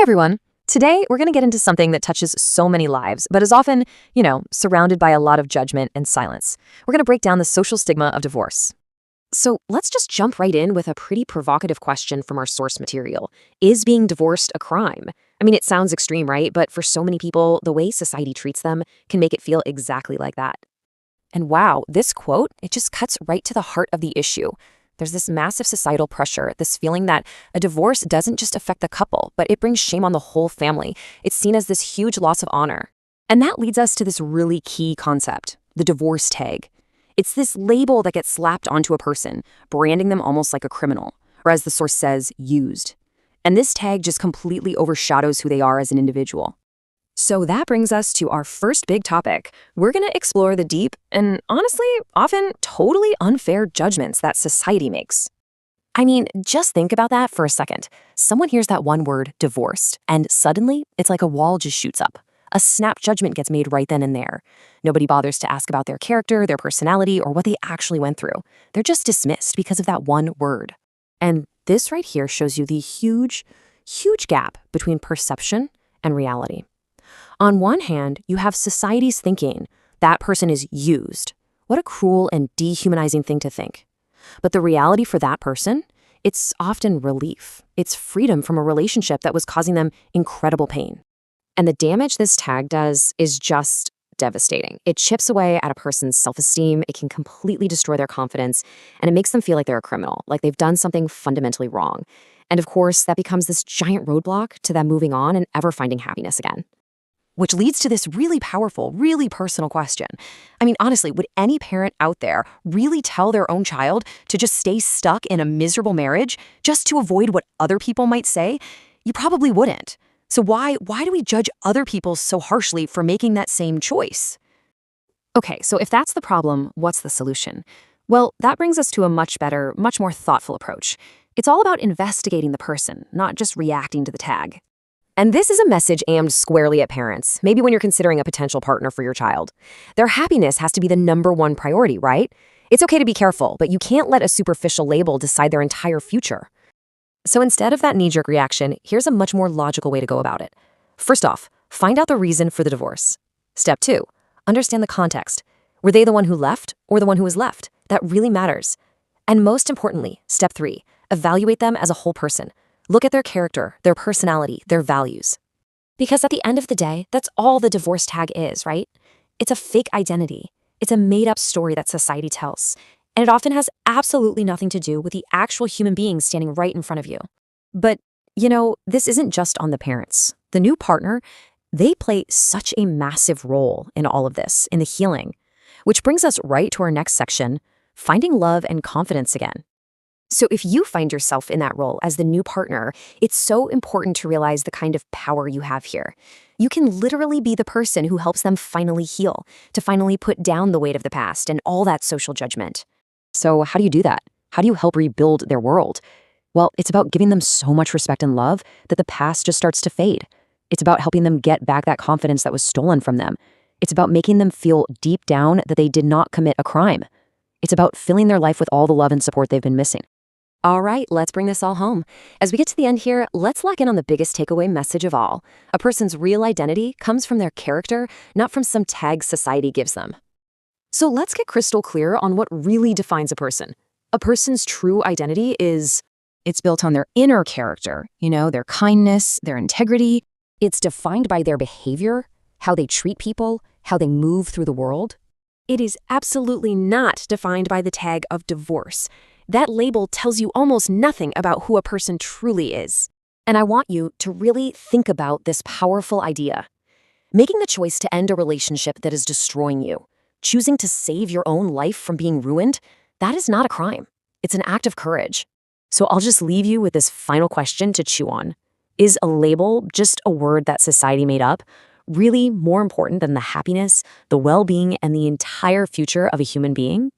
everyone. Today, we're going to get into something that touches so many lives, but is often, surrounded by a lot of judgment and silence. We're going to break down the social stigma of divorce. So let's just jump right in with a pretty provocative question from our source material. Is being divorced a crime? I mean, it sounds extreme, right? But for so many people, the way society treats them can make it feel exactly like that. And wow, this quote, it just cuts right to the heart of the issue. There's this massive societal pressure, this feeling that a divorce doesn't just affect the couple, but it brings shame on the whole family. It's seen as this huge loss of honor. And that leads us to this really key concept, the divorce tag. It's this label that gets slapped onto a person, branding them almost like a criminal, or as the source says, used. And this tag just completely overshadows who they are as an individual. So that brings us to our first big topic. We're going to explore the deep and honestly, often totally unfair judgments that society makes. I mean, just think about that for a second. Someone hears that one word, divorced, and suddenly it's like a wall just shoots up. A snap judgment gets made right then and there. Nobody bothers to ask about their character, their personality, or what they actually went through. They're just dismissed because of that one word. And this right here shows you the huge gap between perception and reality. On one hand, you have society's thinking, that person is used. What a cruel and dehumanizing thing to think. But the reality for that person, it's often relief. It's freedom from a relationship that was causing them incredible pain. And the damage this tag does is just devastating. It chips away at a person's self-esteem, it can completely destroy their confidence, and it makes them feel like they're a criminal, like they've done something fundamentally wrong. And of course, that becomes this giant roadblock to them moving on and ever finding happiness again. Which leads to this really powerful, really personal question. I mean, honestly, would any parent out there really tell their own child to just stay stuck in a miserable marriage just to avoid what other people might say? You probably wouldn't. So why do we judge other people so harshly for making that same choice? Okay, so if that's the problem, what's the solution? Well, that brings us to a much better, much more thoughtful approach. It's all about investigating the person, not just reacting to the tag. And this is a message aimed squarely at parents, maybe when you're considering a potential partner for your child. Their happiness has to be the #1 priority, right? It's okay to be careful, but you can't let a superficial label decide their entire future. So instead of that knee-jerk reaction, here's a much more logical way to go about it. First off, find out the reason for the divorce. Step 2, understand the context. Were they the one who left or the one who was left? That really matters. And most importantly, step 3, evaluate them as a whole person. Look at their character, their personality, their values. Because at the end of the day, that's all the divorce tag is, right? It's a fake identity. It's a made-up story that society tells. And it often has absolutely nothing to do with the actual human being standing right in front of you. But, this isn't just on the parents. The new partner, they play such a massive role in all of this, in the healing. Which brings us right to our next section, finding love and confidence again. So if you find yourself in that role as the new partner, it's so important to realize the kind of power you have here. You can literally be the person who helps them finally heal, to finally put down the weight of the past and all that social judgment. So how do you do that? How do you help rebuild their world? Well, it's about giving them so much respect and love that the past just starts to fade. It's about helping them get back that confidence that was stolen from them. It's about making them feel deep down that they did not commit a crime. It's about filling their life with all the love and support they've been missing. All right, let's bring this all home. As we get to the end here, let's lock in on the biggest takeaway message of all. A person's real identity comes from their character, not from some tag society gives them. So let's get crystal clear on what really defines a person. A person's true identity it's built on their inner character, their kindness, their integrity. It's defined by their behavior, how they treat people, how they move through the world. It is absolutely not defined by the tag of divorce. That label tells you almost nothing about who a person truly is. And I want you to really think about this powerful idea. Making the choice to end a relationship that is destroying you, choosing to save your own life from being ruined, that is not a crime. It's an act of courage. So I'll just leave you with this final question to chew on. Is a label just a word that society made up, really more important than the happiness, the well-being, and the entire future of a human being?